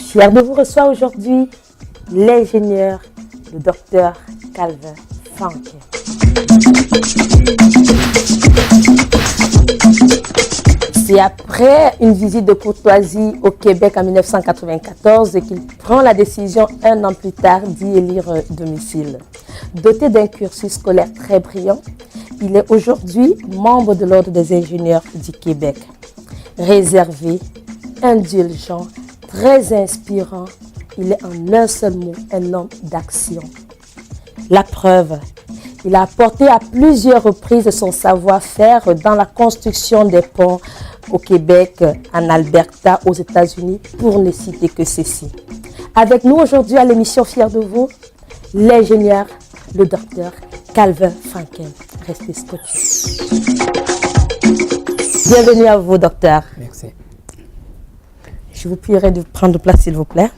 Fier de vous recevoir aujourd'hui l'ingénieur, le docteur Calvin Fanquin. C'est après une visite de courtoisie au Québec en 1994 qu'il prend la décision un an plus tard d'y élire un domicile. Doté d'un cursus scolaire très brillant, il est aujourd'hui membre de l'Ordre des ingénieurs du Québec. Réservé, indulgent, très inspirant, il est en un seul mot un homme d'action. La preuve, il a apporté à plusieurs reprises son savoir-faire dans la construction des ponts au Québec, en Alberta, aux États-Unis, pour ne citer que ceci. Avec nous aujourd'hui à l'émission Fier de vous, l'ingénieur, le docteur Calvin Fanquin. Restez scotchés. Bienvenue à vous, docteur. Merci. Je vous prierai de prendre place, s'il vous plaît.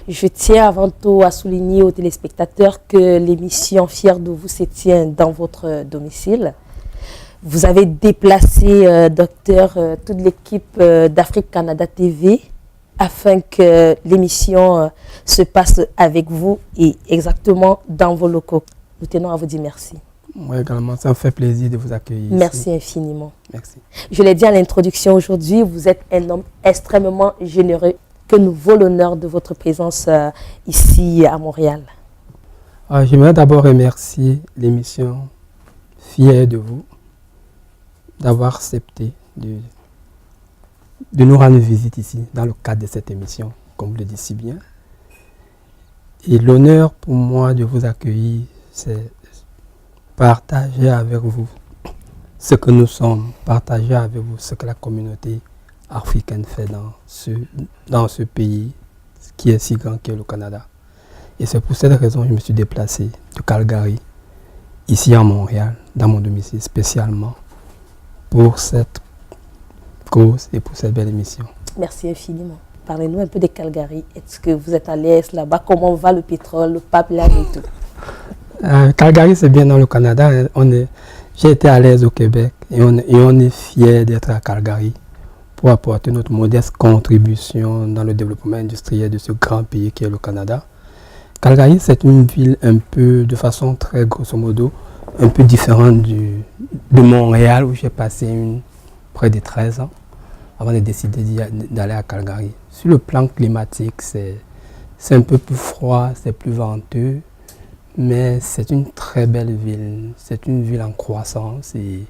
Je tiens avant tout à souligner aux téléspectateurs que l'émission Fier de vous se tient dans votre domicile. Vous avez déplacé, docteur, toute l'équipe d'Afrique Canada TV afin que l'émission se passe avec vous et exactement dans vos locaux. Nous tenons à vous dire merci. Moi également, ça me fait plaisir de vous accueillir. Merci ici. infiniment. Merci. Je l'ai dit à l'introduction aujourd'hui, vous êtes un homme extrêmement généreux que nous vaut l'honneur de votre présence ici à Montréal. J'aimerais d'abord remercier l'émission Fier de vous d'avoir accepté de nous rendre visite ici dans le cadre de cette émission, comme vous le dites si bien. Et l'honneur pour moi de vous accueillir, c'est partager avec vous ce que nous sommes, partager avec vous ce que la communauté africaine fait dans ce pays qui est si grand qu'est le Canada. Et c'est pour cette raison que je me suis déplacé de Calgary, ici à Montréal, dans mon domicile, spécialement pour cette cause et pour cette belle émission. Merci infiniment. Parlez-nous un peu de Calgary. Est-ce que vous êtes à l'aise là-bas? Comment va le pétrole, le pipeline et tout? Calgary, c'est bien dans le Canada. J'ai été à l'aise au Québec et on est fiers d'être à Calgary pour apporter notre modeste contribution dans le développement industriel de ce grand pays qui est le Canada. Calgary, c'est une ville un peu, de façon très grosso modo, un peu différente de Montréal où j'ai passé près de 13 ans avant de décider d'aller à Calgary. Sur le plan climatique, c'est un peu plus froid, c'est plus venteux, mais c'est une très belle ville. C'est une ville en croissance et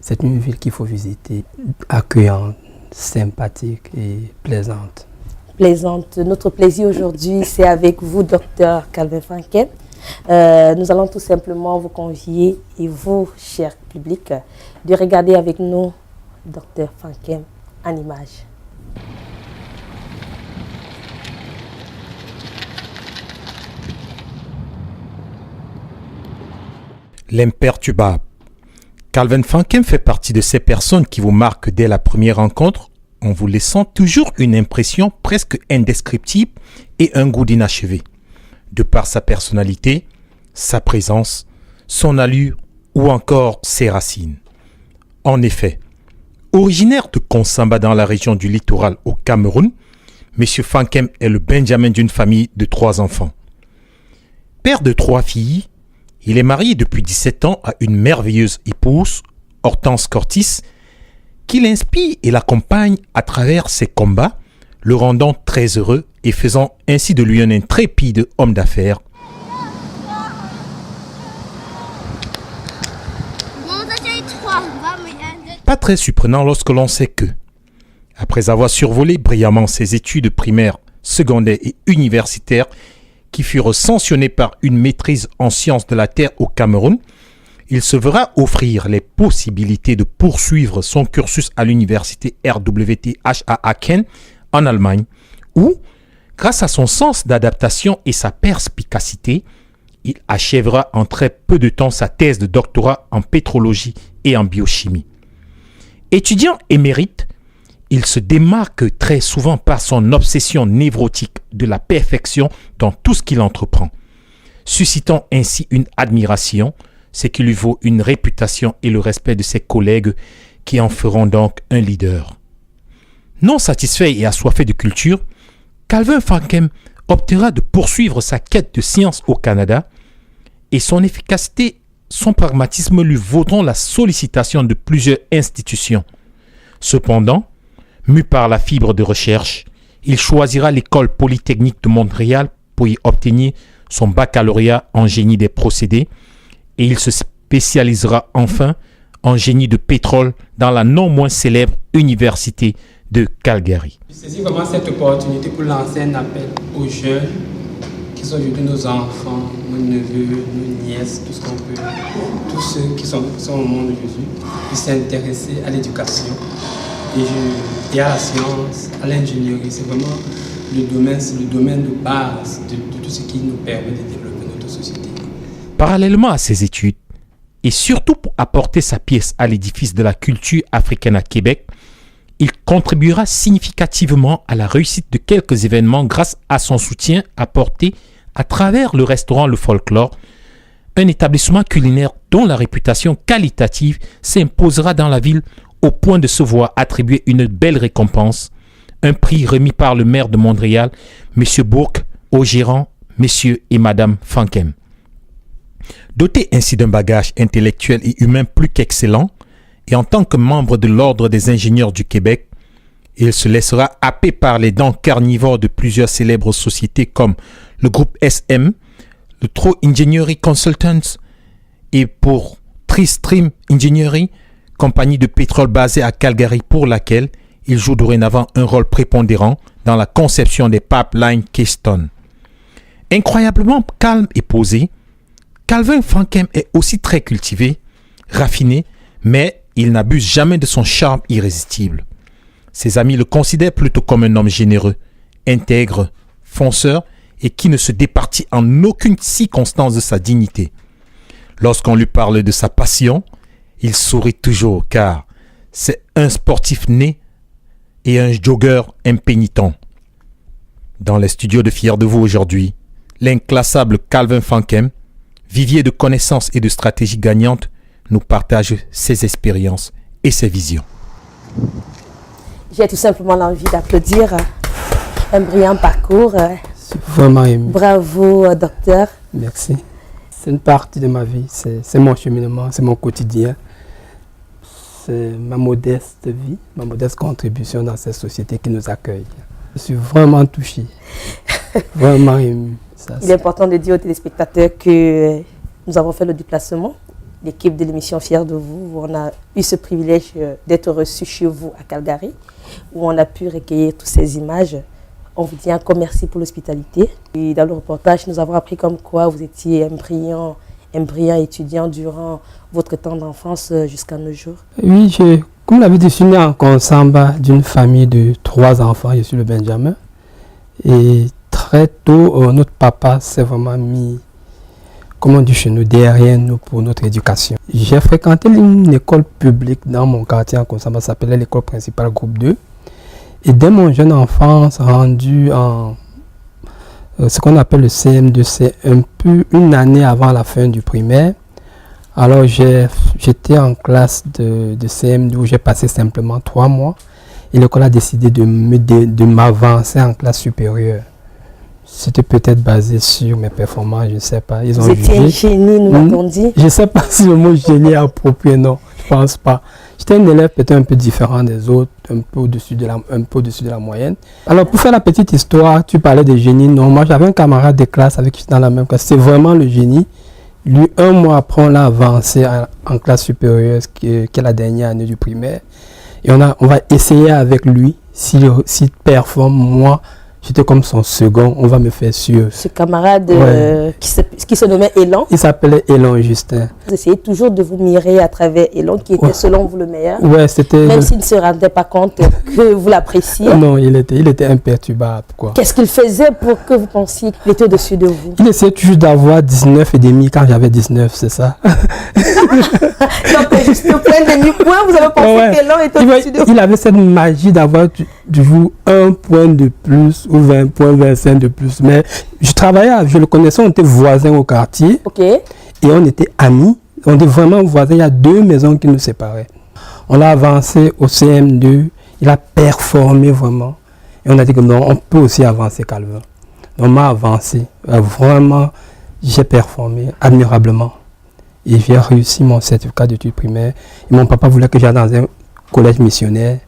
c'est une ville qu'il faut visiter, accueillante, sympathique et plaisante. Plaisante. Notre plaisir aujourd'hui, c'est avec vous, docteur Calvin Fanquin. Nous allons tout simplement vous convier et vous, cher public, de regarder avec nous docteur Fanquin en image. L'imperturbable. Calvin Fanquin fait partie de ces personnes qui vous marquent dès la première rencontre en vous laissant toujours une impression presque indescriptible et un goût d'inachevé, de par sa personnalité, sa présence, son allure ou encore ses racines. En effet, originaire de Konsamba dans la région du littoral au Cameroun, M. Fanquin est le benjamin d'une famille de 3 enfants. Père de 3 filles, il est marié depuis 17 ans à une merveilleuse épouse, Hortense Cortis, qui l'inspire et l'accompagne à travers ses combats, le rendant très heureux et faisant ainsi de lui un intrépide homme d'affaires. Pas très surprenant lorsque l'on sait que, après avoir survolé brillamment ses études primaires, secondaires et universitaires, qui furent sanctionnées par une maîtrise en sciences de la Terre au Cameroun, il se verra offrir les possibilités de poursuivre son cursus à l'université RWTH à Aachen, en Allemagne, où, grâce à son sens d'adaptation et sa perspicacité, il achèvera en très peu de temps sa thèse de doctorat en pétrologie et en biochimie. Étudiant émérite, il se démarque très souvent par son obsession névrotique de la perfection dans tout ce qu'il entreprend, suscitant ainsi une admiration, ce qui lui vaut une réputation et le respect de ses collègues qui en feront donc un leader. Non satisfait et assoiffé de culture, Calvin Fankem optera de poursuivre sa quête de science au Canada et son efficacité, son pragmatisme lui vaudront la sollicitation de plusieurs institutions. Cependant, mu par la fibre de recherche, il choisira l'École polytechnique de Montréal pour y obtenir son baccalauréat en génie des procédés et il se spécialisera enfin en génie de pétrole dans la non moins célèbre Université de Calgary. Je saisis vraiment cette opportunité pour lancer un appel aux jeunes qui sont aujourd'hui nos enfants, nos neveux, nos nièces, tout ce qu'on peut, tous ceux qui sont au monde aujourd'hui, de s'intéresser à l'éducation et à la science, à l'ingénierie. C'est vraiment le domaine de base de tout ce qui nous permet de développer notre société. Parallèlement à ses études, et surtout pour apporter sa pièce à l'édifice de la culture africaine à Québec, il contribuera significativement à la réussite de quelques événements grâce à son soutien apporté à travers le restaurant Le Folklore, un établissement culinaire dont la réputation qualitative s'imposera dans la ville au point de se voir attribuer une belle récompense, un prix remis par le maire de Montréal, M. Bourque, au gérant, M. et Mme Fankem. Doté ainsi d'un bagage intellectuel et humain plus qu'excellent, et en tant que membre de l'Ordre des ingénieurs du Québec, il se laissera happer par les dents carnivores de plusieurs célèbres sociétés comme le groupe SM, le True Engineering Consultants et pour Tri-Stream Engineering, compagnie de pétrole basée à Calgary pour laquelle il joue dorénavant un rôle prépondérant dans la conception des pipelines Keystone. Incroyablement calme et posé, Calvin Fankem est aussi très cultivé, raffiné, mais il n'abuse jamais de son charme irrésistible. Ses amis le considèrent plutôt comme un homme généreux, intègre, fonceur et qui ne se départit en aucune circonstance de sa dignité. Lorsqu'on lui parle de sa passion, il sourit toujours car c'est un sportif né et un jogger impénitent. Dans les studios de Fiers de vous aujourd'hui, l'inclassable Calvin Fankem, vivier de connaissances et de stratégies gagnantes, nous partage ses expériences et ses visions. J'ai tout simplement l'envie d'applaudir un brillant parcours. C'est vraiment ému. Bravo, docteur. Merci. C'est une partie de ma vie, c'est mon cheminement, c'est mon quotidien. C'est ma modeste vie, ma modeste contribution dans cette société qui nous accueille. Je suis vraiment touché, vraiment ému. Il est important de dire aux téléspectateurs que nous avons fait le déplacement. L'équipe de l'émission Fiers de vous, on a eu ce privilège d'être reçus chez vous à Calgary, où on a pu recueillir toutes ces images. On vous dit encore merci pour l'hospitalité. Et dans le reportage, nous avons appris comme quoi vous étiez un brillant étudiant durant votre temps d'enfance jusqu'à nos jours. Oui, comme l'avait dit, je suis né en Consamba d'une famille de 3 enfants. Je suis le Benjamin. Et très tôt, notre papa s'est vraiment mis, comme on dit chez nous, derrière nous pour notre éducation. J'ai fréquenté une école publique dans mon quartier en Consamba, ça s'appelait l'école principale groupe 2. Et dès mon jeune enfance, rendu en ce qu'on appelle le CM2, c'est un peu une année avant la fin du primaire. Alors j'étais en classe de CM2 où j'ai passé simplement 3 mois. Et l'école a décidé de m'avancer en classe supérieure. C'était peut-être basé sur mes performances, je ne sais pas. Ils ont Vous étiez un génie, nous l'avons dit. Je ne sais pas si le mot génie est approprié, non, je ne pense pas. J'étais un élève peut-être un peu différent des autres, un peu au-dessus de la moyenne. Alors pour faire la petite histoire, tu parlais de génie. Non, moi j'avais un camarade de classe avec qui j'étais dans la même classe. C'est vraiment le génie. Lui, 1 mois après, on l'a avancé en classe supérieure, qui est la dernière année du primaire. Et on va essayer avec lui, s'il performe, moi, j'étais comme son second, on va me faire sûr. Ce camarade qui se nommait Elan. Il s'appelait Elan Justin. Vous essayez toujours de vous mirer à travers Elan, qui était selon vous le meilleur. Ouais, c'était... Même s'il ne se rendait pas compte que vous l'appréciez. Non, il était imperturbable, quoi. Qu'est-ce qu'il faisait pour que vous pensiez qu'il était au-dessus de vous? Il essayait toujours d'avoir 19,5 quand j'avais 19, c'est ça. Donc, juste au point de mi-point, vous avez pensé qu'Elan était au-dessus de vous? Il avait cette magie d'avoir toujours 1 point de plus ou 20 points, 25 de plus. Mais je le connaissais, on était voisins au quartier. Ok. Et on était amis. On était vraiment voisins. Il y a 2 maisons qui nous séparaient. On l'a avancé au CM2. Il a performé vraiment. Et on a dit que non, on peut aussi avancer, Calvin. Donc, on m'a avancé. Vraiment, j'ai performé admirablement. Et j'ai réussi mon certificat d'études primaires. Et mon papa voulait que j'aille dans un collège missionnaire.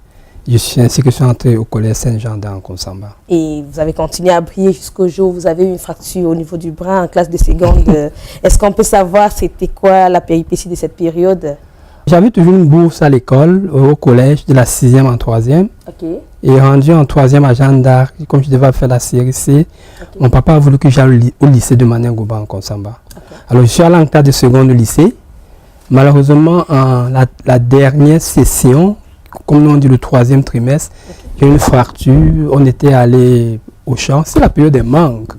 Je suis ainsi que je suis entré au collège Saint-Jean dans Konsamba. Et vous avez continué à briller jusqu'au jour où vous avez eu une fracture au niveau du bras en classe de seconde. Est-ce qu'on peut savoir c'était quoi la péripétie de cette période? J'avais toujours une bourse à l'école, au collège, de la 6e en 3e. Ok. Et rendu en 3e à Jeanne d'Arc, comme je devais faire la série C, mon papa a voulu que j'aille au lycée de Manengouba en Konsamba. Alors je suis allé en classe de seconde au lycée. Malheureusement, en la dernière session, comme on dit le 3e trimestre, j'ai eu une fracture. On était allé au champ. C'est la période des mangues.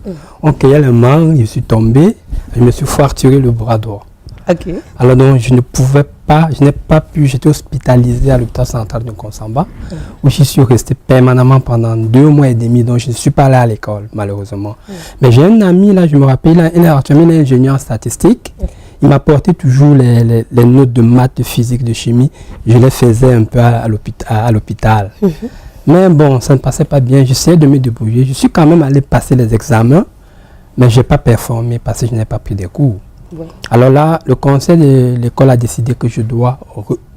On cueillait les mangues, je suis tombé, je me suis fracturé le bras droit. Ok. Alors donc je n'ai pas pu, j'étais hospitalisé à l'hôpital central de Konsamba, où je suis resté permanemment pendant 2 mois et demi, donc je ne suis pas allé à l'école malheureusement. Mais j'ai un ami là, je me rappelle, il est ingénieur en statistique. Il m'apportait toujours les notes de maths, de physique, de chimie. Je les faisais un peu à l'hôpital. Mais bon, ça ne passait pas bien. J'essayais de me débrouiller. Je suis quand même allé passer les examens, mais je n'ai pas performé parce que je n'ai pas pris des cours. Ouais. Alors là, le conseil de l'école a décidé que je dois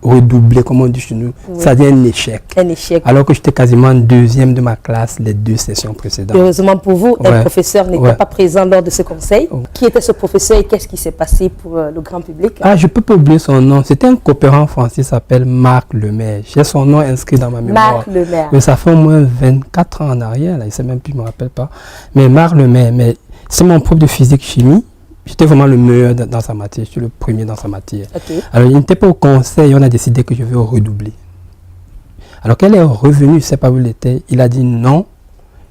redoubler, comme on dit chez nous. Oui. Ça devient un échec. Un échec. Alors que j'étais quasiment 2e de ma classe les 2 sessions précédentes. Heureusement pour vous, un professeur n'était pas présent lors de ce conseil. Qui était ce professeur et qu'est-ce qui s'est passé pour le grand public? Je ne peux pas oublier son nom. C'était un coopérant français qui s'appelle Marc Lemaire. J'ai son nom inscrit dans ma mémoire. Marc Lemaire. Mais ça fait au moins 24 ans en arrière. Là. Il ne sait même plus, je ne me rappelle pas. Mais Marc Lemaire, c'est mon prof de physique-chimie. J'étais vraiment le meilleur dans sa matière, je suis le premier dans sa matière. Okay. Alors, il n'était pas au conseil, on a décidé que je vais redoubler. Alors, quand elle est revenue, je ne sais pas où il était, il a dit non,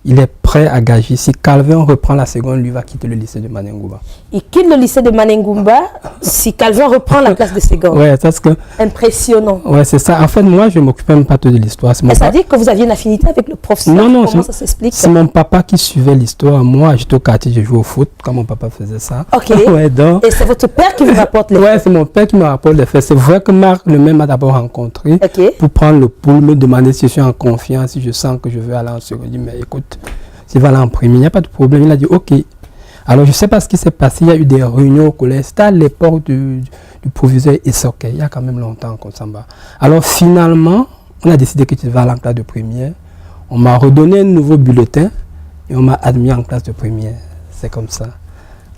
il est prêt à gager. Si Calvin reprend la seconde, lui va quitter le lycée de Manengouba. Il quitte le lycée de Manengouba si Calvin reprend la classe de seconde. Ouais, c'est ce que... Impressionnant. Ouais, c'est ça. En fait, moi, je ne m'occupais même pas de l'histoire. Mais ça veut dire que vous aviez une affinité avec le professeur? Non, comment ça s'explique? C'est mon papa qui suivait l'histoire. Moi, j'étais au quartier, je jouais au foot quand mon papa faisait ça. Ok. Ouais, donc... Et c'est votre père qui vous rapporte les faits? Ouais, c'est mon père qui me rapporte les faits. C'est vrai que Marc lui-même m'a d'abord rencontré pour prendre le pouls, me demander si je suis en confiance, si je sens que je veux aller en seconde. Je dis, mais écoute, tu vas aller en premier, il n'y a pas de problème. Il a dit, ok. Alors, je ne sais pas ce qui s'est passé. Il y a eu des réunions au collège. C'était à l'époque du proviseur Essoké. Il y a quand même longtemps qu'on s'en va. Alors, finalement, on a décidé que tu vas aller en classe de première. On m'a redonné un nouveau bulletin et on m'a admis en classe de première. C'est comme ça.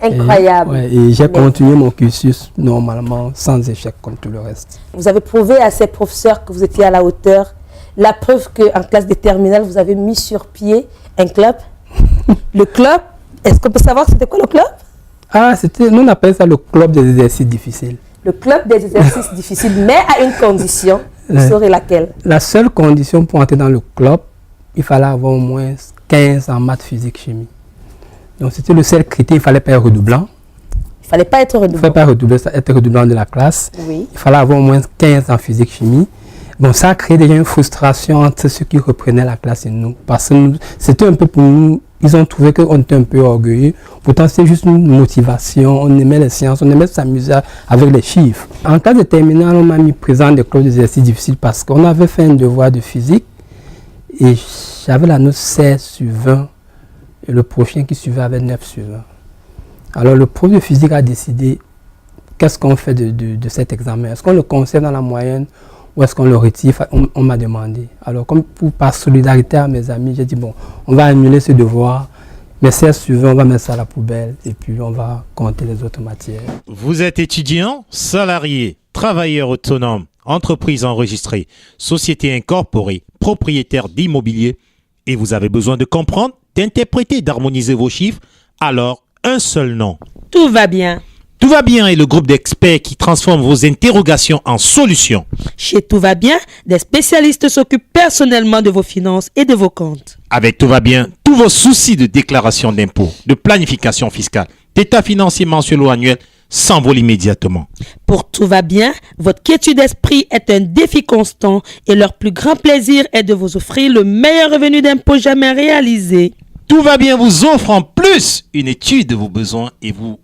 Incroyable. Et j'ai continué mon cursus normalement, sans échec comme tout le reste. Vous avez prouvé à ces professeurs que vous étiez à la hauteur. La preuve qu'en classe de terminale, vous avez mis sur pied un club. Le club, est-ce qu'on peut savoir c'était quoi le club? Nous on appelle ça le club des exercices difficiles. Le club des exercices difficiles, mais à une condition. Vous saurez laquelle? La seule condition pour entrer dans le club, il fallait avoir au moins 15 en maths, physique, chimie. Donc c'était le seul critère, il ne fallait pas être redoublant. Il ne fallait pas être redoublant. Il ne fallait pas être redoublant de la classe. Oui. Il fallait avoir au moins 15 en physique, chimie. Bon, ça a créé déjà une frustration entre ceux qui reprenaient la classe et nous. Parce que c'était un peu pour nous, ils ont trouvé qu'on était un peu orgueilleux. Pourtant, c'était juste une motivation. On aimait les sciences, on aimait s'amuser avec les chiffres. En classe de terminale, on m'a mis présent des clubs d'exercices difficiles parce qu'on avait fait un devoir de physique et j'avais la note 16 sur 20 et le prochain qui suivait avait 9 sur 20. Alors, le prof de physique a décidé qu'est-ce qu'on fait de cet examen. Est-ce qu'on le conserve dans la moyenne ou est-ce qu'on le retire? On m'a demandé. Alors, comme par solidarité à mes amis, j'ai dit, bon, on va annuler ce devoir, mais c'est suivant, on va mettre ça à la poubelle et puis on va compter les autres matières. Vous êtes étudiant, salarié, travailleur autonome, entreprise enregistrée, société incorporée, propriétaire d'immobilier et vous avez besoin de comprendre, d'interpréter, d'harmoniser vos chiffres, alors un seul nom. Tout va bien. Tout va bien est le groupe d'experts qui transforme vos interrogations en solutions. Chez Tout va bien, des spécialistes s'occupent personnellement de vos finances et de vos comptes. Avec Tout va bien, tous vos soucis de déclaration d'impôts, de planification fiscale, d'état financier mensuel ou annuel s'envolent immédiatement. Pour Tout va bien, votre quiétude d'esprit est un défi constant et leur plus grand plaisir est de vous offrir le meilleur revenu d'impôt jamais réalisé. Tout va bien vous offre en plus une étude de vos besoins et vous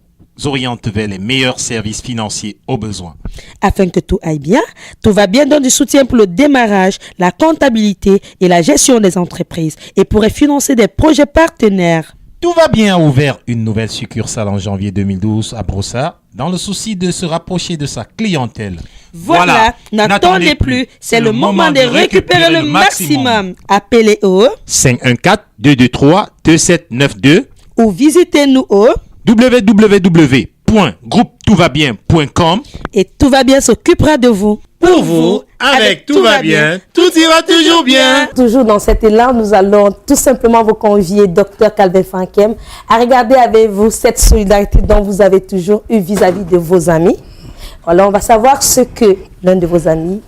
oriente vers les meilleurs services financiers au besoin. Afin que tout aille bien, Tout va bien donne du soutien pour le démarrage, la comptabilité et la gestion des entreprises et pourrait financer des projets partenaires. Tout va bien a ouvert une nouvelle succursale en janvier 2012 à Brossard dans le souci de se rapprocher de sa clientèle. Voilà, n'attendez plus, c'est le moment de récupérer le maximum. Appelez au 514-223-2792 ou visitez-nous au www.groupetoutva-bien.com et Tout va bien s'occupera de vous. Pour vous, avec Tout va bien, tout ira toujours bien. Toujours dans cet élan, nous allons tout simplement vous convier, Dr Calvin Fankem, à regarder avec vous cette solidarité dont vous avez toujours eu vis-à-vis de vos amis. Alors, on va savoir ce que l'un de vos amis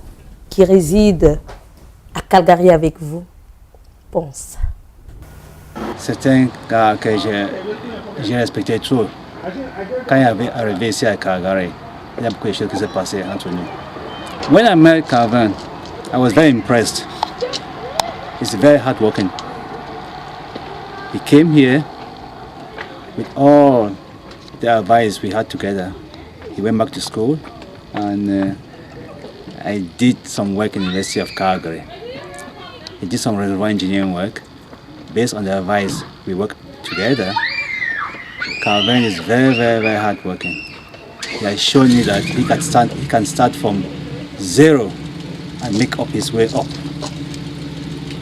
qui réside à Calgary avec vous pense. C'est un gars que j'ai respecté trop. Quand il est arrivé ici à Calgary, il y a beaucoup de choses qui se passaient entre nous. When I met Calvin, I was very impressed. He's very hardworking. He came here with all the advice we had together. He went back to school, and I did some work in the University of Calgary. He did some reservoir engineering work. Based on the advice we worked together, Calvin is very, very, very hardworking. He has shown me that he can start from zero and make up his way up.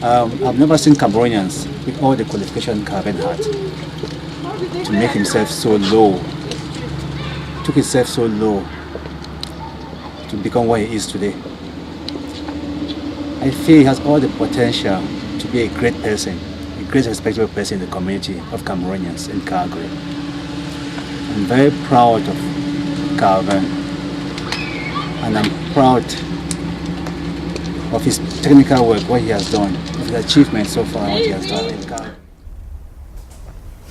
I've never seen Cameroonians with all the qualification Calvin had to make himself so low. Took himself so low to become what he is today. I feel he has all the potential to be a great person, a great respectable person in the community of Cameroonians in Calgary. I'm very proud of Calvin, and I'm proud of his technical work, what he has done, of his achievements so far, what he has done in Calgary.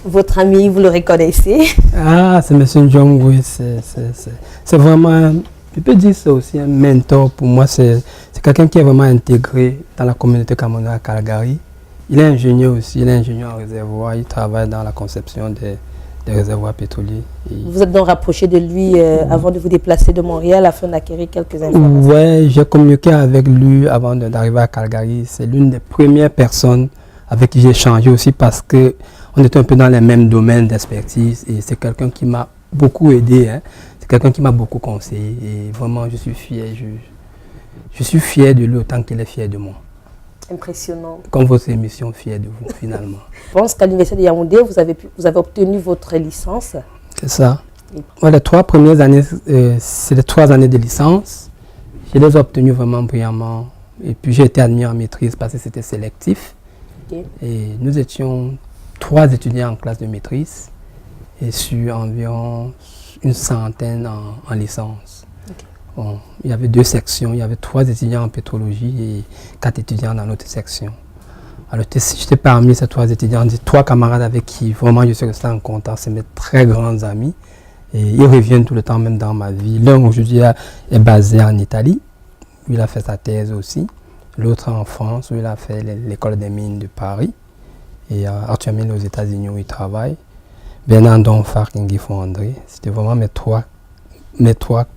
Votre ami, vous le reconnaissez? Ah, c'est M. Njongwe, c'est vraiment, je peux dire c'est aussi un mentor pour moi, c'est quelqu'un qui est vraiment intégré dans la communauté camerounaise à Calgary. Il est ingénieur aussi, il est ingénieur en réservoir, il travaille dans la conception des réservoirs pétroliers. Vous êtes donc rapproché de lui avant de vous déplacer de Montréal afin d'acquérir quelques informations? Oui, j'ai communiqué avec lui avant d'arriver à Calgary. C'est l'une des premières personnes avec qui j'ai échangé aussi parce que on était un peu dans les mêmes domaines d'expertise et c'est quelqu'un qui m'a beaucoup aidé, hein. C'est quelqu'un qui m'a beaucoup conseillé et vraiment je suis fier. Je suis fier de lui autant qu'il est fier de moi. Impressionnant. Comme votre émission, fier de vous finalement. Je pense qu'à l'Université de Yaoundé, vous avez obtenu votre licence. C'est ça. Ouais, les 3 premières années, c'est les 3 années de licence. Je les ai obtenues vraiment brillamment. Et puis j'ai été admis en maîtrise parce que c'était sélectif. Okay. Et nous étions 3 étudiants en classe de maîtrise et sur environ une centaine en licence. Okay. Bon, il y avait 2 sections, il y avait 3 étudiants en pétrologie et 4 étudiants dans l'autre section. Alors j'étais parmi ces 3 étudiants, 3 camarades avec qui vraiment je suis resté en contact, c'est mes très grands amis et ils reviennent tout le temps même dans ma vie. L'un aujourd'hui est basé en Italie, où il a fait sa thèse aussi. L'autre en France, où il a fait l'école des mines de Paris. Et actuellement aux États-Unis où il travaille. Bernard Donfar, Nguifo André. C'était vraiment mes trois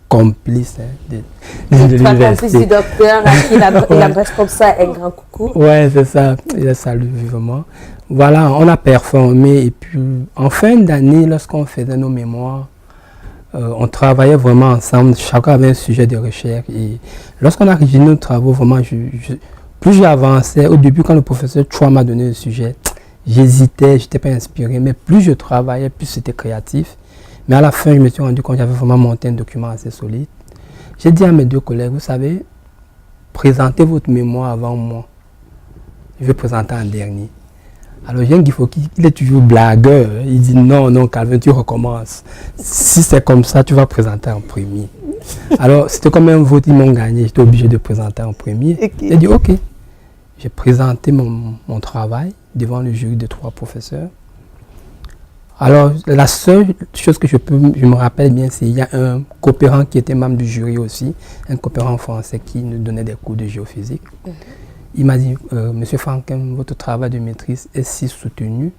complices de l'université. 3 complices du docteur, il adresse comme ça un grand coucou. Ouais, c'est ça. Il le salue vivement. Voilà, on a performé. Et puis, en fin d'année, lorsqu'on faisait nos mémoires, on travaillait vraiment ensemble. Chacun avait un sujet de recherche. Et lorsqu'on a rédigé nos travaux, vraiment, plus j'avançais, au début, quand le professeur Chua m'a donné le sujet, j'hésitais, je n'étais pas inspiré. Mais plus je travaillais, plus c'était créatif. Mais à la fin, je me suis rendu compte que j'avais vraiment monté un document assez solide. J'ai dit à mes 2 collègues, vous savez, présentez votre mémoire avant moi. Je vais présenter en dernier. Alors, il faut qu'il est toujours blagueur. Il dit non, Calvin, tu recommences. Si c'est comme ça, tu vas présenter en premier. Alors, c'était comme un vote, ils m'ont gagné. J'étais obligé de présenter en premier. Okay. J'ai dit ok. J'ai présenté mon travail devant le jury de 3 professeurs. Alors, la seule chose que je me rappelle bien, c'est qu'il y a un coopérant qui était membre du jury aussi, un coopérant français qui nous donnait des cours de géophysique. Il m'a dit, Monsieur Franken, votre travail de maîtrise est si soutenu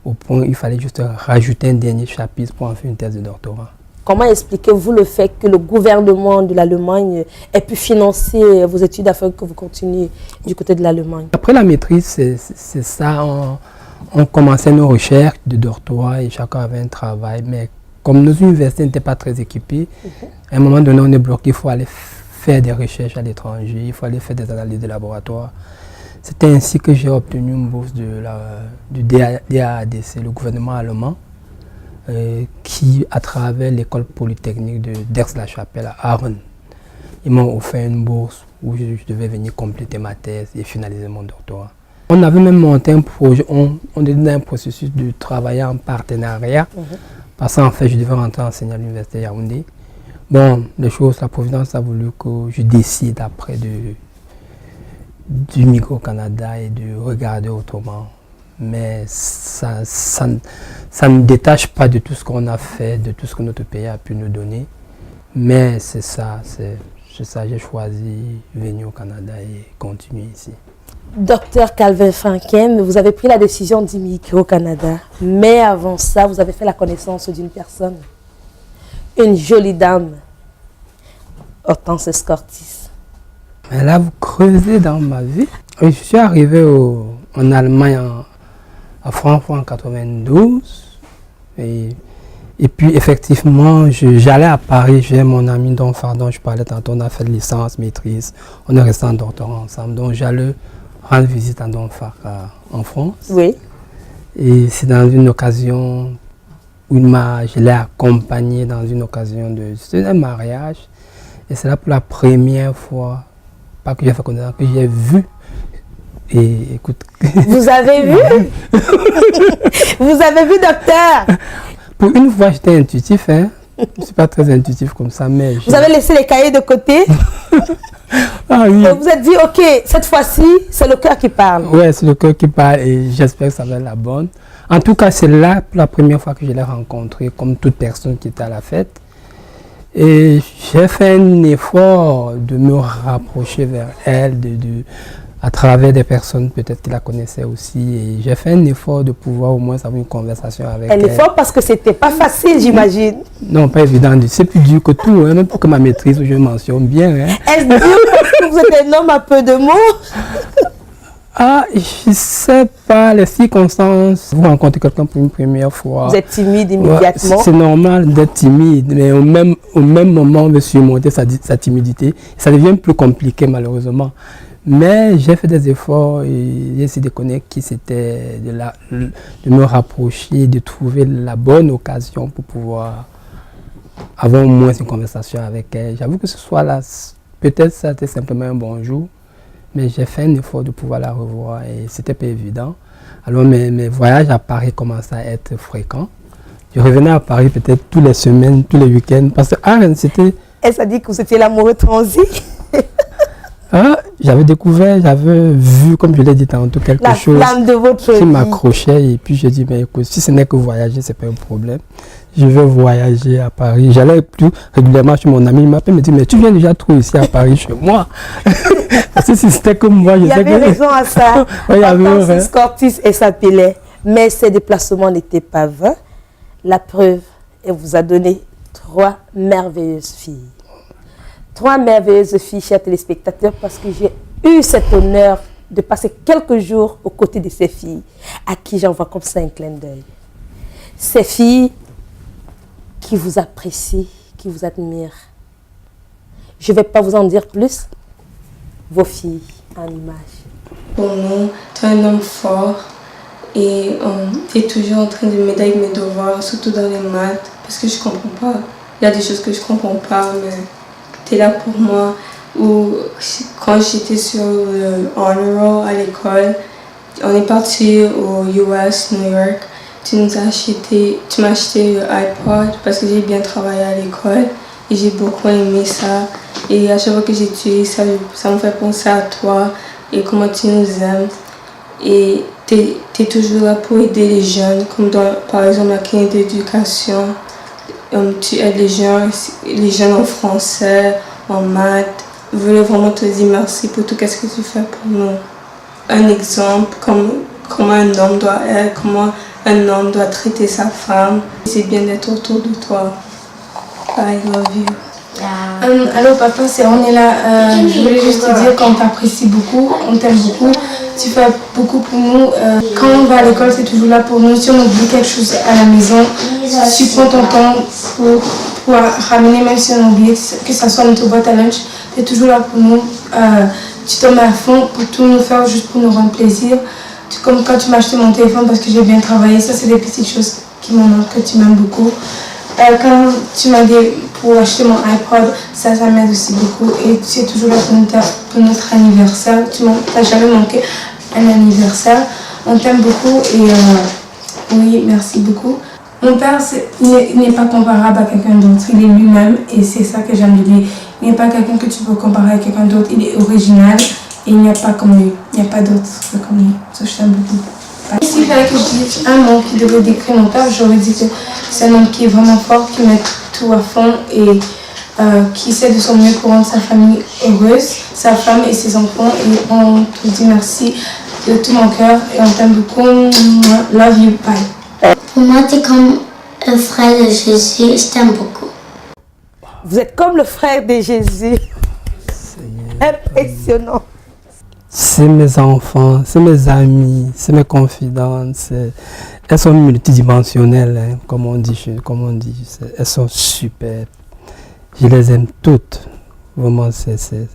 au point où il fallait juste rajouter un dernier chapitre pour en faire une thèse de doctorat. Comment expliquez-vous le fait que le gouvernement de l'Allemagne ait pu financer vos études afin que vous continuiez du côté de l'Allemagne? Après la maîtrise, c'est ça, on commençait nos recherches de doctorat et chacun avait un travail. Mais comme nos universités n'étaient pas très équipées, à un moment donné, on est bloqué, il faut aller faire des recherches à l'étranger, il faut aller faire des analyses de laboratoire. C'était ainsi que j'ai obtenu une bourse du DAADC, le gouvernement allemand, qui, à travers l'école polytechnique d'Aix-la-Chapelle à Aachen, ils m'ont offert une bourse où je devais venir compléter ma thèse et finaliser mon doctorat. On avait même monté un projet, on était dans un processus de travailler en partenariat, parce qu'en fait, je devais rentrer enseigner à l'université de Yaoundé. Bon, les choses, la Providence a voulu que je décide après du migrer au Canada et de regarder autrement. Mais ça ne me détache pas de tout ce qu'on a fait, de tout ce que notre pays a pu nous donner. Mais c'est ça, j'ai choisi de venir au Canada et continuer ici. Docteur Calvin Franken, vous avez pris la décision d'immigrer au Canada. Mais avant ça, vous avez fait la connaissance d'une personne, une jolie dame, Hortense Escortis. Mais là, vous creusez dans ma vie. Je suis arrivé en Allemagne à Francfort en 92. Et puis, effectivement, j'allais à Paris. J'ai mon ami Don Fardon, je parlais tantôt, on a fait licence, maîtrise. On est resté en doctorat ensemble. Donc, j'allais rendre visite à Don Fard en France. Oui. Et c'est dans une occasion où je l'ai accompagné dans une occasion d'un mariage. Et c'est là pour la première fois, pas que j'ai fait connaissance, que j'ai vu. Et écoute. Vous avez vu? Vous avez vu, docteur? Pour une fois, j'étais intuitif, hein. Je ne suis pas très intuitif comme ça, mais... Vous avez laissé les cahiers de côté? Ah oui. Et vous êtes dit, ok, cette fois-ci, c'est le cœur qui parle. Oui, c'est le cœur qui parle et j'espère que ça va être la bonne. En tout cas, c'est là pour la première fois que je l'ai rencontrée, comme toute personne qui était à la fête. Et j'ai fait un effort de me rapprocher vers elle, à travers des personnes peut-être qui la connaissaient aussi. Et j'ai fait un effort de pouvoir au moins avoir une conversation avec elle. Un effort parce que c'était pas facile, j'imagine. Non, pas évident. C'est plus dur que tout, hein, même pour que ma maîtrise, je mentionne bien. Hein. Est-ce dur parce que vous êtes un homme à peu de mots? Ah, je ne sais pas, les circonstances. Vous rencontrez quelqu'un pour une première fois. Vous êtes timide immédiatement. Ouais, c'est normal d'être timide, mais au même moment de surmonter sa timidité, ça devient plus compliqué malheureusement. Mais j'ai fait des efforts et j'ai essayé de connaître qui c'était, de me rapprocher, de trouver la bonne occasion pour pouvoir avoir au moins une conversation avec elle. J'avoue que ce soir là, peut-être ça c'était simplement un bonjour. Mais j'ai fait un effort de pouvoir la revoir et c'était pas évident. Alors mes voyages à Paris commençaient à être fréquents. Je revenais à Paris peut-être toutes les semaines, tous les week-ends. Parce que c'était... Elle s'est dit que vous étiez l'amoureux transi. J'avais découvert, j'avais vu, comme je l'ai dit tantôt, quelque chose de votre qui m'accrochait. Et puis j'ai dit, mais écoute, si ce n'est que voyager, c'est pas un problème. Je veux voyager à Paris. J'allais plus régulièrement chez mon ami. Il m'appelle, me dit, mais tu viens déjà trop ici à Paris chez moi. Parce que si c'était comme moi, je sais que... Il y avait raison à ça. Hortense Escortis, elle s'appelait. Mais ses déplacements n'étaient pas vains. La preuve, elle vous a donné 3 merveilleuses filles. 3 merveilleuses filles, chers téléspectateurs, parce que j'ai eu cet honneur de passer quelques jours aux côtés de ces filles, à qui j'envoie comme ça un clin d'œil. Ces filles qui vous apprécient, qui vous admirent. Je ne vais pas vous en dire plus. Vos filles en image. Pour nous, tu es un homme fort et tu es toujours en train de m'aider avec mes devoirs, surtout dans les maths, parce que je ne comprends pas. Il y a des choses que je ne comprends pas, mais tu es là pour moi. Ou quand j'étais sur le Honor Roll à l'école, on est parti aux US, New York. Tu m'as acheté le iPod parce que j'ai bien travaillé à l'école et j'ai beaucoup aimé ça. Et à chaque fois que j'étudie, ça me fait penser à toi et comment tu nous aimes. Et tu es toujours là pour aider les jeunes, comme par exemple la clinique d'éducation. Tu aides les jeunes en français, en maths. Je voulais vraiment te dire merci pour tout ce que tu fais pour nous. Un exemple, comment un homme doit être, comment un homme doit traiter sa femme. C'est bien d'être autour de toi. I love you. Allô papa, on est là. Je voulais juste te dire qu'on t'apprécie beaucoup, on t'aime beaucoup. Tu fais beaucoup pour nous. Quand on va à l'école, c'est toujours là pour nous. Si on oublie quelque chose à la maison, tu prends ton temps pour ramener, même si on oublie, que ça soit notre boîte à lunch. Tu es toujours là pour nous. Tu te mets à fond pour tout nous faire, juste pour nous rendre plaisir. Comme quand tu m'as acheté mon téléphone parce que j'ai bien travaillé, ça c'est des petites choses qui m'ont montré que tu m'aimes beaucoup. Quand tu m'as dit pour acheter mon iPod, ça m'aide aussi beaucoup. Et tu es toujours là pour notre anniversaire. Tu n'as jamais manqué un anniversaire. On t'aime beaucoup et oui, merci beaucoup. Mon père, il n'est pas comparable à quelqu'un d'autre. Il est lui-même et c'est ça que j'aime de lui. Il n'est pas quelqu'un que tu peux comparer à quelqu'un d'autre. Il est original et il n'y a pas comme lui. Il n'y a pas d'autre comme lui. Ça, je t'aime beaucoup. S'il fallait que je dise un mot qui devrait décrire mon père, j'aurais dit que c'est un homme qui est vraiment fort, qui met tout à fond et qui essaie de son mieux pour rendre sa famille heureuse, sa femme et ses enfants. Et on te dit merci de tout mon cœur et on t'aime beaucoup. Love you, bye. Pour moi, tu es comme le frère de Jésus, je t'aime beaucoup. Vous êtes comme le frère de Jésus. Impressionnant. C'est mes enfants, c'est mes amis, c'est mes confidentes. Elles sont multidimensionnelles, hein, comme on dit. Elles sont super. Je les aime toutes. Vraiment, j'ai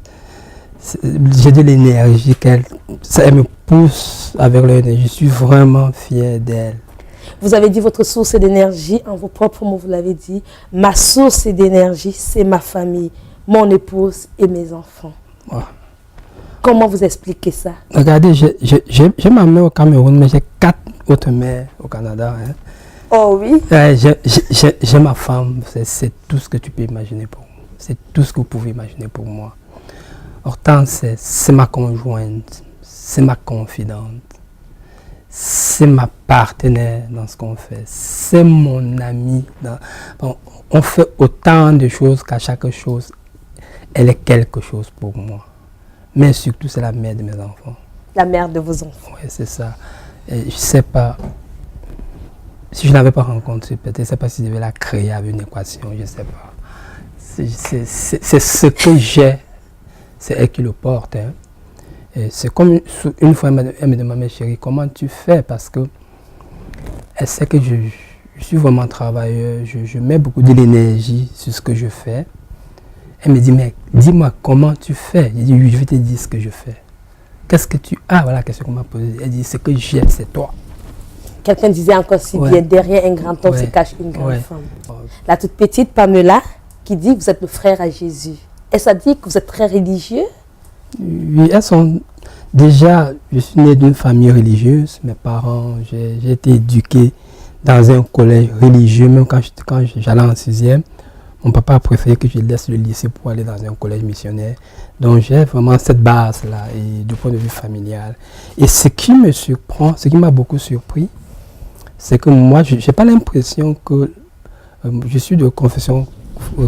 de l'énergie qu'elles me poussent avec leur énergie. Je suis vraiment fier d'elles. Vous avez dit votre source d'énergie, en vos propres mots, vous l'avez dit. Ma source d'énergie, c'est ma famille, mon épouse et mes enfants. Ouais. Comment vous expliquez ça? Regardez, j'ai ma mère au Cameroun, mais j'ai 4 autres mères au Canada. Hein. Oh oui? J'ai ma femme, c'est tout ce que tu peux imaginer pour moi. C'est tout ce que vous pouvez imaginer pour moi. Hortense, c'est ma conjointe, c'est ma confidente, c'est ma partenaire dans ce qu'on fait, c'est mon amie. On fait autant de choses qu'à chaque chose, elle est quelque chose pour moi. Mais surtout, c'est la mère de mes enfants. La mère de vos enfants. Oui, c'est ça. Et je ne sais pas, si je ne l'avais pas rencontrée, peut-être, je ne sais pas si je devais la créer avec une équation, je ne sais pas. C'est ce que j'ai, c'est elle qui le porte. Hein. C'est comme une fois, elle me demande, mais chérie, comment tu fais? Parce que elle sait que je suis vraiment travailleur, je mets beaucoup de l'énergie sur ce que je fais. Elle me dit, mais dis-moi comment tu fais. Je dis, oui, je vais te dire ce que je fais. Qu'est-ce que tu as? Voilà la question qu'on m'a posée. Elle dit, ce que j'ai, c'est toi. Quelqu'un disait encore si bien, derrière un grand homme se cache une grande femme. La toute petite Pamela qui dit que vous êtes le frère à Jésus. Et ça dit que vous êtes très religieux? Oui, elles sont... Déjà, je suis né d'une famille religieuse. Mes parents, j'ai été éduqué dans un collège religieux, même quand j'allais en 6e. Mon papa a préféré que je laisse le lycée pour aller dans un collège missionnaire. Donc j'ai vraiment cette base-là, et du point de vue familial. Et ce qui me surprend, ce qui m'a beaucoup surpris, c'est que moi, je n'ai pas l'impression que... je suis de confession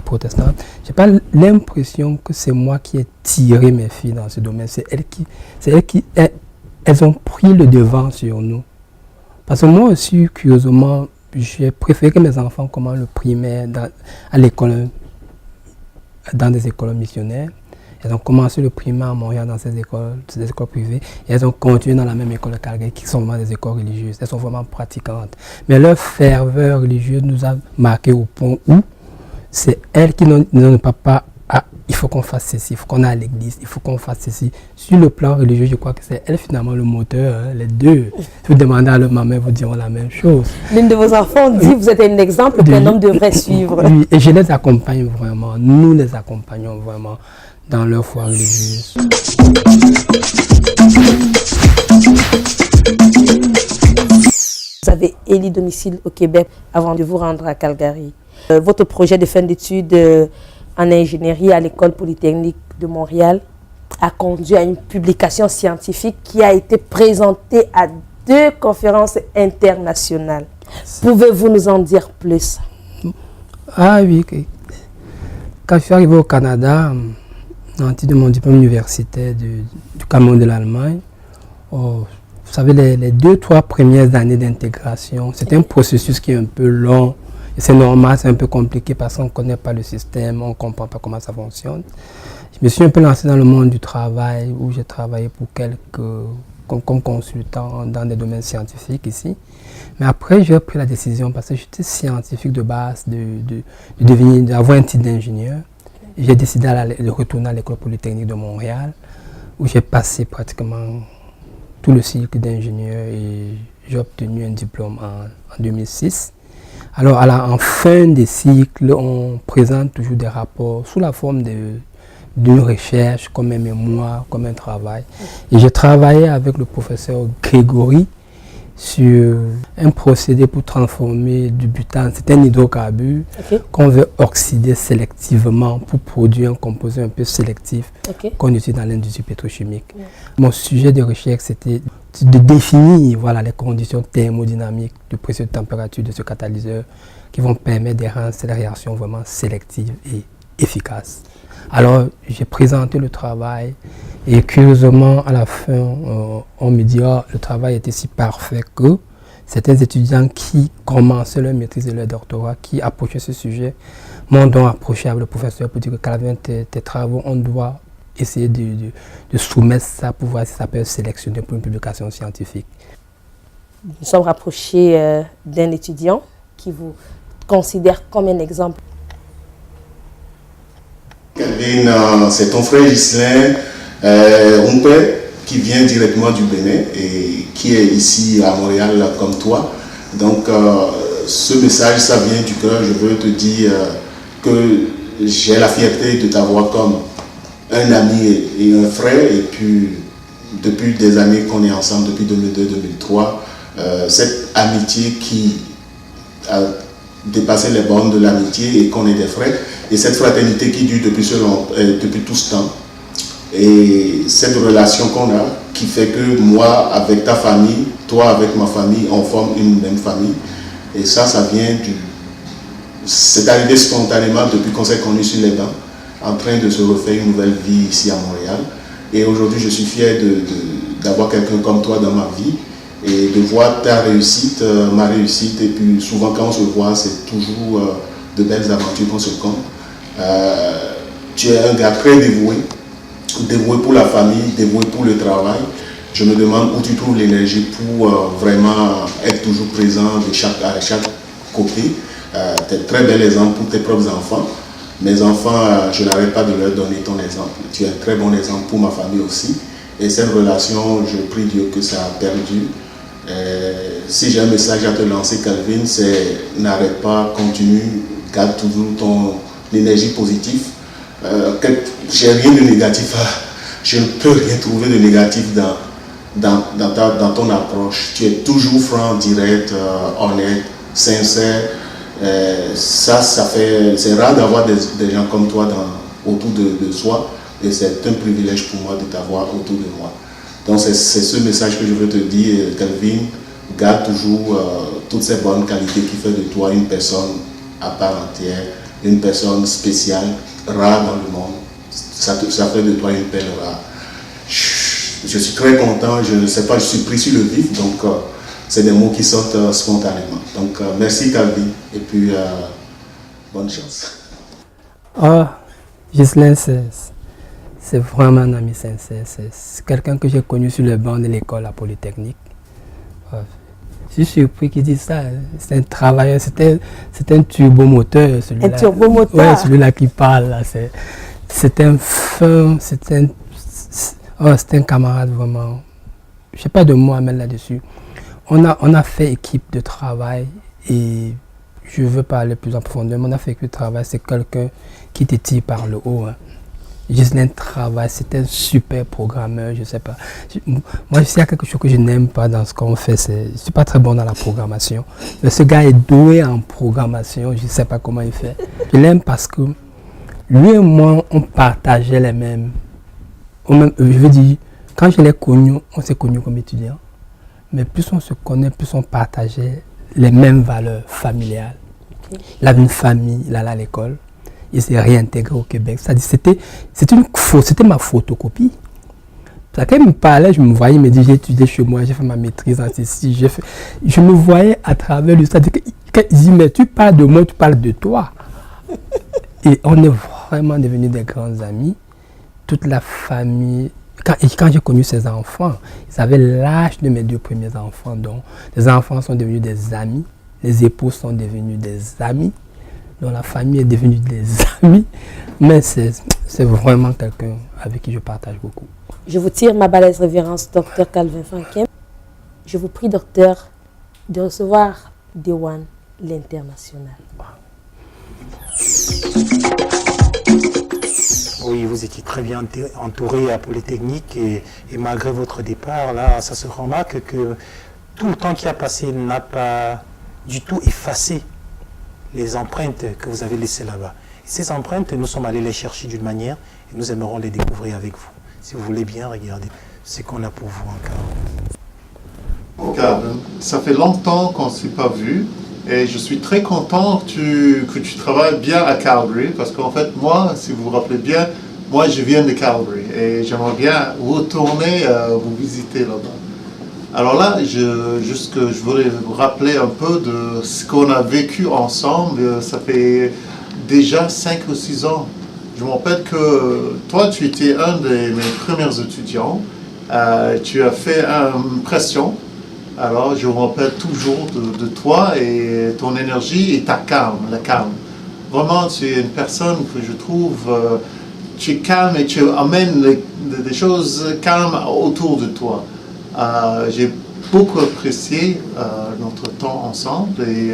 protestante. Je n'ai pas l'impression que c'est moi qui ai tiré mes filles dans ce domaine. C'est elles ont pris le devant sur nous. Parce que moi aussi, curieusement, j'ai préféré que mes enfants commencent le primaire à l'école, dans des écoles missionnaires. Elles ont commencé le primaire à Montréal dans ces écoles privées. Et elles ont continué dans la même école de Calgary, qui sont vraiment des écoles religieuses. Elles sont vraiment pratiquantes. Mais leur ferveur religieuse nous a marqué au point où c'est elles qui ne donnent pas il faut qu'on fasse ceci, il faut qu'on aille à l'église, il faut qu'on fasse ceci. Sur le plan religieux, je crois que c'est elle finalement le moteur, hein, les deux. Si vous demandez à leur maman, vous diront la même chose. L'une de vos enfants dit que vous êtes un exemple qu'un homme devrait suivre. Oui, et je les accompagne vraiment, nous les accompagnons vraiment dans leur foi religieuse. Vous avez élu domicile au Québec avant de vous rendre à Calgary. Votre projet de fin d'études en ingénierie à l'École polytechnique de Montréal a conduit à une publication scientifique qui a été présentée à 2 conférences internationales. Pouvez-vous nous en dire plus? Ah oui, quand je suis arrivé au Canada, en titre de mon diplôme universitaire du Cameroun de l'Allemagne, vous savez, les 2-3 premières années d'intégration, c'est un processus qui est un peu long. Et c'est normal, c'est un peu compliqué parce qu'on ne connaît pas le système, on ne comprend pas comment ça fonctionne. Je me suis un peu lancé dans le monde du travail où j'ai travaillé pour comme consultant dans des domaines scientifiques ici. Mais après, j'ai pris la décision, parce que j'étais scientifique de base, d'avoir un titre d'ingénieur. J'ai décidé de retourner à l'École polytechnique de Montréal, où j'ai passé pratiquement tout le cycle d'ingénieur et j'ai obtenu un diplôme en 2006. Alors, en fin des cycles, on présente toujours des rapports sous la forme d'une recherche, comme un mémoire, comme un travail. Et j'ai travaillé avec le professeur Grégory sur un procédé pour transformer du butane. C'est un hydrocarbure qu'on veut oxyder sélectivement pour produire un composé un peu sélectif qu'on utilise dans l'industrie pétrochimique. Mon sujet de recherche, c'était de définir les conditions thermodynamiques de pression de température de ce catalyseur qui vont permettre de rendre cette réaction vraiment sélective et efficace. Alors, j'ai présenté le travail et curieusement, à la fin, on me dit oh, le travail était si parfait que certains étudiants qui commençaient leur maîtrise et leur doctorat, qui approchaient ce sujet, m'ont donc approché avec le professeur pour dire que Calvin, tes travaux, on doit essayer de soumettre ça pour voir si ça peut être sélectionné pour une publication scientifique. Nous sommes rapprochés d'un étudiant qui vous considère comme un exemple. Calvin, c'est ton frère Ghislain Rumpel qui vient directement du Bénin et qui est ici à Montréal comme toi. Donc ce message, ça vient du cœur. Je veux te dire que j'ai la fierté de t'avoir comme un ami et un frère. Et puis depuis des années qu'on est ensemble, depuis 2002-2003, cette amitié qui a dépassé les bornes de l'amitié et qu'on est des frères. Et cette fraternité qui dure depuis tout ce temps. Et cette relation qu'on a, qui fait que moi, avec ta famille, toi avec ma famille, on forme une même famille. Et ça vient c'est arrivé spontanément depuis qu'on s'est connus sur les bancs, en train de se refaire une nouvelle vie ici à Montréal. Et aujourd'hui, je suis fier d'avoir quelqu'un comme toi dans ma vie et de voir ta réussite, ma réussite. Et puis souvent, quand on se voit, c'est toujours de belles aventures qu'on se compte. Tu es un gars très dévoué pour la famille, dévoué pour le travail. Je me demande où tu trouves l'énergie pour vraiment être toujours présent à chaque côté. Tu es un très bel exemple pour tes propres enfants. Mes enfants, je n'arrête pas de leur donner ton exemple. Tu es un très bon exemple pour ma famille aussi. Et cette relation, je prie Dieu que ça a perdu. Si j'ai un message à te lancer, Calvin, c'est n'arrête pas, continue, garde toujours ton énergie positive. J'ai rien de négatif, je ne peux rien trouver de négatif dans ton approche. Tu es toujours franc, direct, honnête, sincère. C'est rare d'avoir des gens comme toi autour de soi et c'est un privilège pour moi de t'avoir autour de moi. Donc c'est ce message que je veux te dire, Calvin, garde toujours toutes ces bonnes qualités qui font de toi une personne à part entière, une personne spéciale, rare dans le monde. Ça fait de toi une perle rare. Je suis très content, je ne sais pas, je suis pris sur le vif, donc c'est des mots qui sortent spontanément. Donc merci Calvin, et puis bonne chance. Ghislain, c'est vraiment un ami sincère. C'est quelqu'un que j'ai connu sur le banc de l'école à Polytechnique. Je suis surpris qu'il dise ça. C'est un travailleur, c'est un turbomoteur. Un turbomoteur. Oui, celui-là qui parle. C'est un fin, c'est un camarade vraiment. Je n'ai pas de mots à mettre là-dessus. On a fait équipe de travail et je veux parler plus en profondeur. On a fait équipe de travail, c'est quelqu'un qui te tire par le haut. Ghislain travaille, c'est un super programmeur, je ne sais pas. Moi, s'il y a quelque chose que je n'aime pas dans ce qu'on fait, je ne suis pas très bon dans la programmation. Mais ce gars est doué en programmation, je ne sais pas comment il fait. Je l'aime parce que lui et moi, on partageait les mêmes. Je veux dire, quand je l'ai connu, on s'est connus comme étudiants. Mais plus on se connaît, plus on partageait les mêmes valeurs familiales. Il avait une famille, il allait à l'école. Il s'est réintégré au Québec. C'était ma photocopie. Quand il me parlait, je me voyais, il me dit, j'ai étudié chez moi, j'ai fait ma maîtrise en ceci, je me voyais à travers lui. C'est-à-dire qu'il dit, mais tu parles de moi, tu parles de toi. Et on est vraiment devenus des grands amis. Toute la famille, quand j'ai connu ses enfants, ils avaient l'âge de mes 2 premiers enfants. Donc, les enfants sont devenus des amis, les épouses sont devenus des amis, donc la famille est devenue des amis. Mais c'est vraiment quelqu'un avec qui je partage beaucoup. Je vous tire ma balèze révérence, docteur Calvin Fankem. Je vous prie, docteur, de recevoir Dewan, l'international. Oui, vous étiez très bien entouré à Polytechnique et malgré votre départ, là, ça se remarque que tout le temps qui a passé n'a pas du tout effacé les empreintes que vous avez laissées là-bas. Et ces empreintes, nous sommes allés les chercher d'une manière et nous aimerons les découvrir avec vous. Si vous voulez bien regarder ce qu'on a pour vous encore. Calvin, ça fait longtemps qu'on ne s'est pas vu et je suis très content que tu travailles bien à Calgary parce qu'en fait, moi, si vous vous rappelez bien, moi je viens de Calgary et j'aimerais bien retourner vous visiter là-bas. Alors là, je voulais vous rappeler un peu de ce qu'on a vécu ensemble. Ça fait déjà 5 ou 6 ans. Je me rappelle que toi, tu étais un de mes premiers étudiants. Tu as fait une pression. Alors, je me rappelle toujours de toi et ton énergie et ta calme, la calme. Vraiment, tu es une personne que je trouve, tu es calme et tu amènes des choses calmes autour de toi. J'ai beaucoup apprécié notre temps ensemble et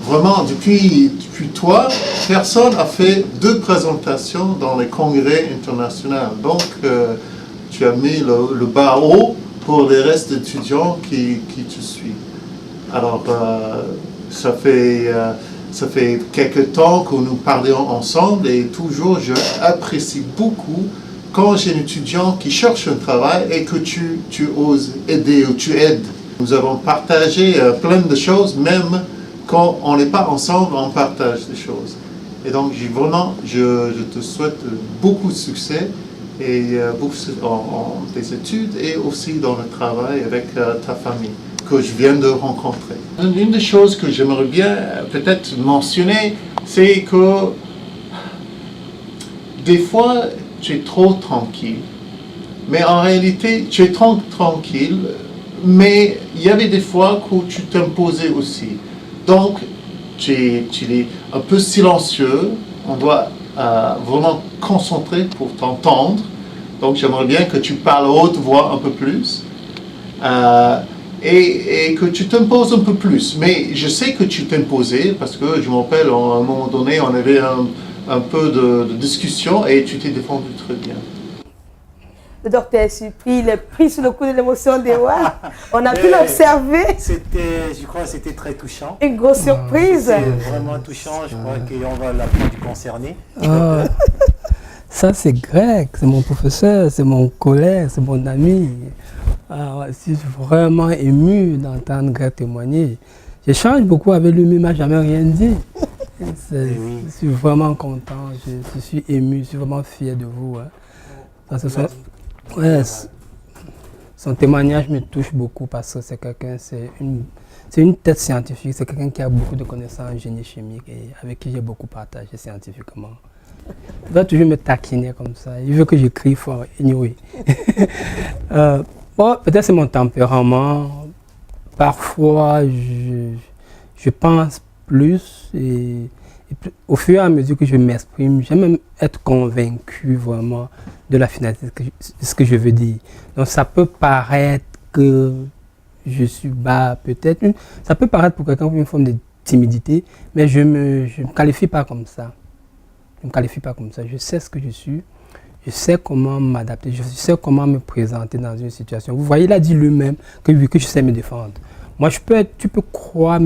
vraiment, depuis toi, personne n'a fait 2 présentations dans les congrès internationaux. Donc, tu as mis le bas haut pour les restes d'étudiants qui te suivent. Alors, ça fait quelques temps que nous parlions ensemble et toujours, j'apprécie beaucoup quand j'ai un étudiant qui cherche un travail et que tu oses aider ou tu aides. Nous avons partagé plein de choses, même quand on n'est pas ensemble, on partage des choses. Et donc, vraiment, je te souhaite beaucoup de succès et beaucoup en tes études et aussi dans le travail avec ta famille que je viens de rencontrer. Une des choses que j'aimerais bien peut-être mentionner, c'est que des fois, tu es trop tranquille. Mais en réalité, tu es tranquille, mais il y avait des fois où tu t'imposais aussi. Donc, tu es un peu silencieux, on doit vraiment concentrer pour t'entendre. Donc, j'aimerais bien que tu parles à haute voix un peu plus et que tu t'imposes un peu plus. Mais je sais que tu t'imposais parce que je me rappelle, à un moment donné, on avait un peu de discussion et tu t'es défendu très bien. Le docteur est surpris, il est pris sous le coup de l'émotion des rois. On a pu l'observer. Je crois que c'était très touchant. Une grosse surprise. C'est vraiment touchant, je crois qu'on va l'appeler du concerné. Ça c'est Greg, c'est mon professeur, c'est mon collègue, c'est mon ami. Je suis vraiment ému d'entendre Greg témoigner. J'échange beaucoup avec lui, mais il ne m'a jamais rien dit. Je suis vraiment content, je suis ému, je suis vraiment fier de vous. Parce que son témoignage me touche beaucoup parce que c'est quelqu'un, c'est une tête scientifique, c'est quelqu'un qui a beaucoup de connaissances en génie chimique et avec qui j'ai beaucoup partagé scientifiquement. Il va toujours me taquiner comme ça, il veut que je crie fort, anyway. Bon, peut-être c'est mon tempérament, parfois je pense plus et au fur et à mesure que je m'exprime, j'aime même être convaincu vraiment de la finalité de ce que je veux dire. Donc ça peut paraître que je suis bas, peut-être. Ça peut paraître pour quelqu'un une forme de timidité, mais je me qualifie pas comme ça. Je ne me qualifie pas comme ça. Je sais ce que je suis. Je sais comment m'adapter. Je sais comment me présenter dans une situation. Vous voyez, il a dit lui-même que je sais me défendre. Moi, tu peux croire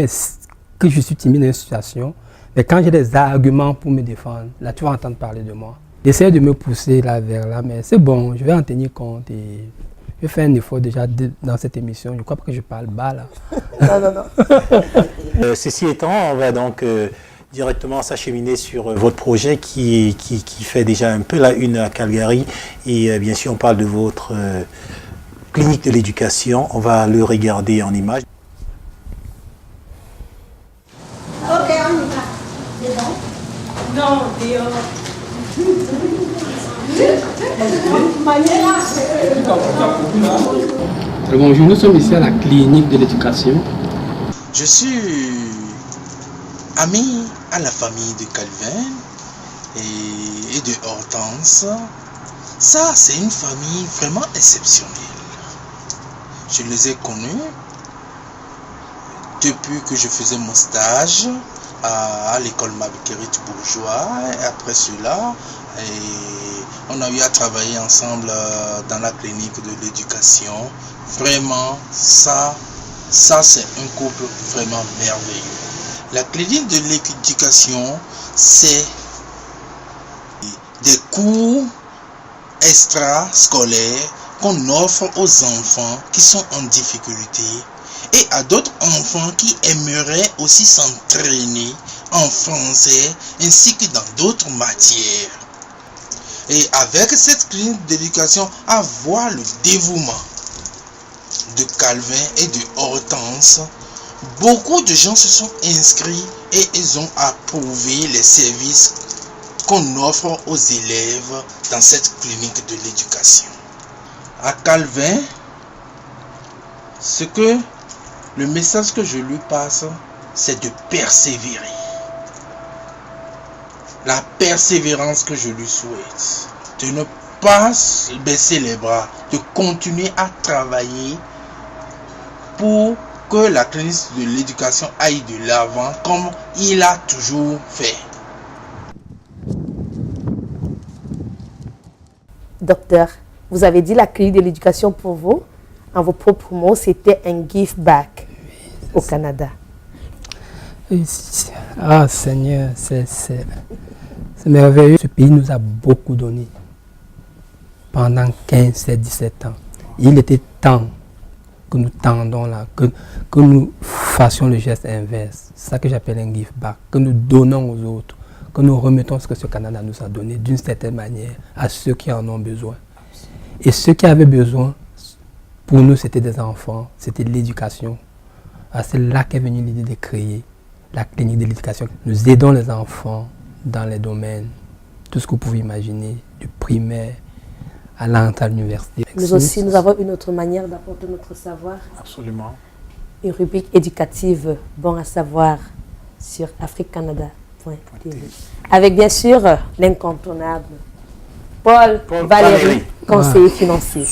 que je suis timide dans une situation, mais quand j'ai des arguments pour me défendre, là, tu vas entendre parler de moi. J'essaie de me pousser là vers là, mais c'est bon, je vais en tenir compte et je vais faire un effort déjà dans cette émission. Je crois pas que je parle bas là. Non. Ceci étant, on va donc directement s'acheminer sur votre projet qui fait déjà un peu la une à Calgary. Et bien sûr, on parle de votre clinique de l'éducation. On va le regarder en image. Ok, on y va. C'est bon? Non, Bonjour, nous sommes ici à la clinique de l'éducation. Je suis ami à la famille de Calvin et de Hortense. Ça, c'est une famille vraiment exceptionnelle. Je les ai connus depuis que je faisais mon stage à l'école Marguerite Bourgeois. Et après cela, on a eu à travailler ensemble dans la clinique de l'éducation. Vraiment, ça c'est un couple vraiment merveilleux. La clinique de l'éducation, c'est des cours extrascolaires qu'on offre aux enfants qui sont en difficulté et à d'autres enfants qui aimeraient aussi s'entraîner en français ainsi que dans d'autres matières. Et avec cette clinique d'éducation, avoir le dévouement de Calvin et de Hortense, beaucoup de gens se sont inscrits et ils ont approuvé les services qu'on offre aux élèves dans cette clinique de l'éducation. À Calvin, le message que je lui passe, c'est de persévérer. La persévérance que je lui souhaite, de ne pas baisser les bras, de continuer à travailler pour que la clinique de l'éducation aille de l'avant comme il a toujours fait. Docteur, vous avez dit la clinique de l'éducation pour vous, en vos propres mots, c'était un give back au Canada. Ah Seigneur, c'est merveilleux. Ce pays nous a beaucoup donné pendant 15, 16, 17 ans. Il était temps que nous tendons là, que nous fassions le geste inverse. C'est ça que j'appelle un give back, que nous donnons aux autres, que nous remettons ce que ce Canada nous a donné d'une certaine manière à ceux qui en ont besoin. Et ceux qui avaient besoin, pour nous, c'était des enfants, c'était de l'éducation. C'est là qu'est venue l'idée de créer la clinique de l'éducation. Nous aidons les enfants dans les domaines, tout ce que vous pouvez imaginer, du primaire à l'entrée à l'université. Nous aussi, nous avons une autre manière d'apporter notre savoir. Absolument. Une rubrique éducative, bon à savoir, sur africanada.tv. Avec bien sûr l'incontournable Paul Valéry, conseiller financier.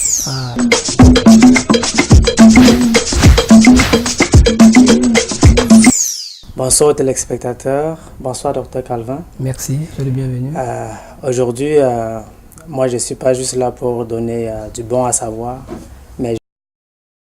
Bonsoir aux téléspectateurs, bonsoir Dr Calvin. Merci, soyez le bienvenu. Aujourd'hui, moi je ne suis pas juste là pour donner du bon à savoir,